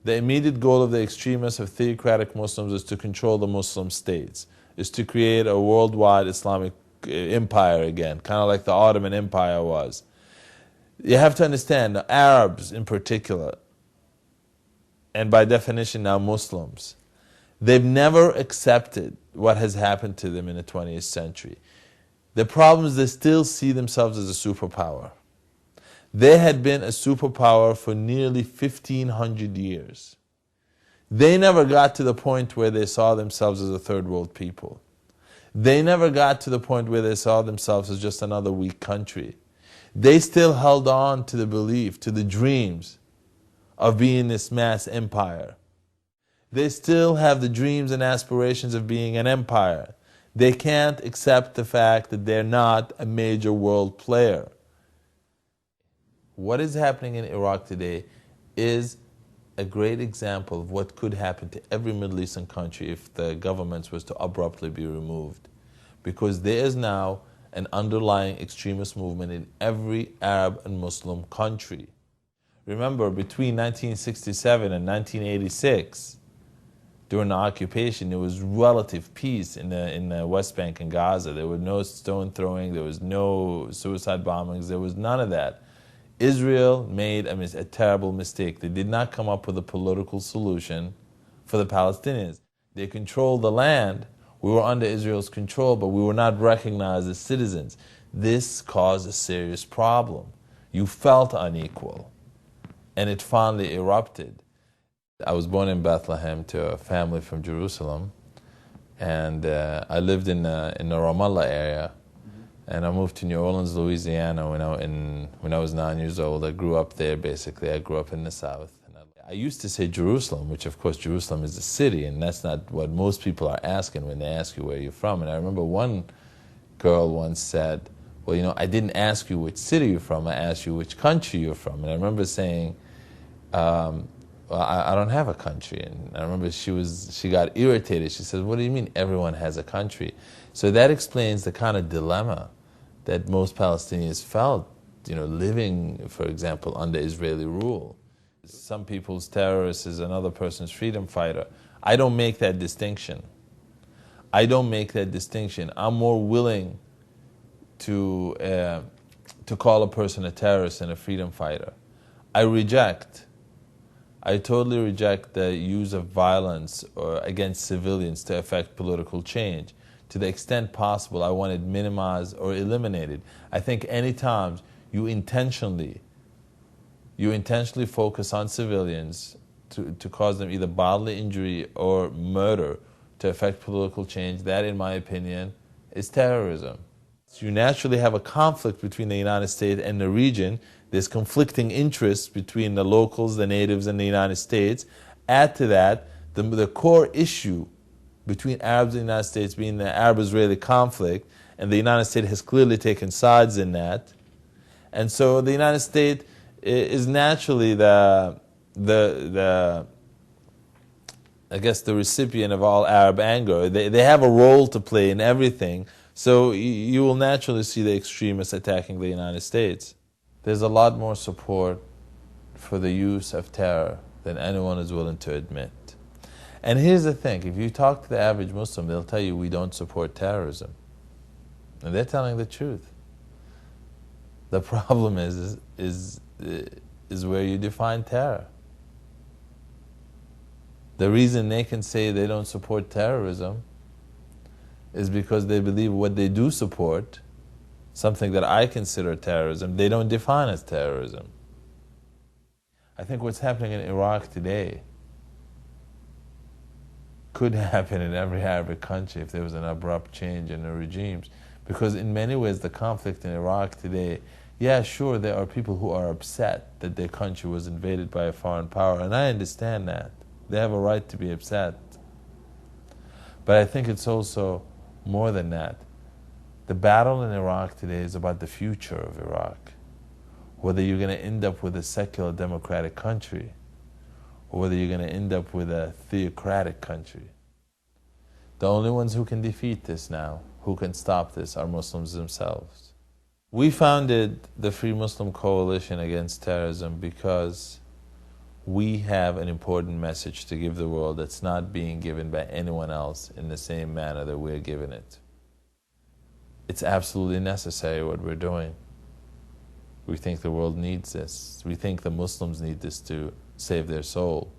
The immediate goal of the extremists of theocratic Muslims is to control the Muslim states, is to create a worldwide Islamic empire again, kind of like the Ottoman Empire was. You have to understand, the Arabs in particular, and by definition now Muslims, they've never accepted what has happened to them in the 20th century. The problem is they still see themselves as a superpower. They had been a superpower for nearly 1,500 years. They never got to the point where they saw themselves as a third world people. They never got to the point where they saw themselves as just another weak country. They still held on to the belief, to the dreams of being this mass empire. They still have the dreams and aspirations of being an empire. They can't accept the fact that they're not a major world player. What is happening in Iraq today is a great example of what could happen to every Middle Eastern country if the governments was to abruptly be removed. Because there is now an underlying extremist movement in every Arab and Muslim country. Remember, between 1967 and 1986, during the occupation, there was relative peace in the West Bank and Gaza. There was no stone throwing, there was no suicide bombings, there was none of that. Israel made a terrible mistake. They did not come up with a political solution for the Palestinians. They controlled the land. We were under Israel's control, but we were not recognized as citizens. This caused a serious problem. You felt unequal, and it finally erupted. I was born in Bethlehem to a family from Jerusalem, and I lived in the Ramallah area. And I moved to New Orleans, Louisiana when I was 9 years old. I grew up there, basically. I grew up in the South. And I used to say Jerusalem, which of course Jerusalem is a city, and that's not what most people are asking when they ask you where you're from. And I remember one girl once said, well, you know, I didn't ask you which city you're from, I asked you which country you're from. And I remember saying, well, I don't have a country. And I remember she got irritated. She said, what do you mean everyone has a country? So that explains the kind of dilemma that most Palestinians felt, you know, living, for example, under Israeli rule. Some people's terrorist is another person's freedom fighter. I don't make that distinction. I don't make that distinction. I'm more willing to call a person a terrorist than a freedom fighter. I totally reject the use of violence against civilians to affect political change. To the extent possible, I want it minimized or eliminated. I think any time you intentionally focus on civilians to cause them either bodily injury or murder to affect political change, that, in my opinion, is terrorism. So you naturally have a conflict between the United States and the region. There's conflicting interests between the locals, the natives, and the United States. Add to that the core issue between Arabs and the United States being the Arab-Israeli conflict, and the United States has clearly taken sides in that. And so the United States is naturally I guess the recipient of all Arab anger. They have a role to play in everything, so you will naturally see the extremists attacking the United States. There's a lot more support for the use of terror than anyone is willing to admit. And here's the thing, if you talk to the average Muslim, they'll tell you we don't support terrorism. And they're telling the truth. The problem is where you define terror. The reason they can say they don't support terrorism is because they believe what they do support, something that I consider terrorism, they don't define as terrorism. I think what's happening in Iraq today could happen in every Arabic country if there was an abrupt change in the regimes. Because in many ways the conflict in Iraq today, yeah, sure, there are people who are upset that their country was invaded by a foreign power, and I understand that. They have a right to be upset. But I think it's also more than that. The battle in Iraq today is about the future of Iraq. Whether you're going to end up with a secular democratic country, or whether you're going to end up with a theocratic country. The only ones who can defeat this now, who can stop this, are Muslims themselves. We founded the Free Muslim Coalition Against Terrorism because we have an important message to give the world that's not being given by anyone else in the same manner that we're given it. It's absolutely necessary what we're doing. We think the world needs this. We think the Muslims need this to save their soul.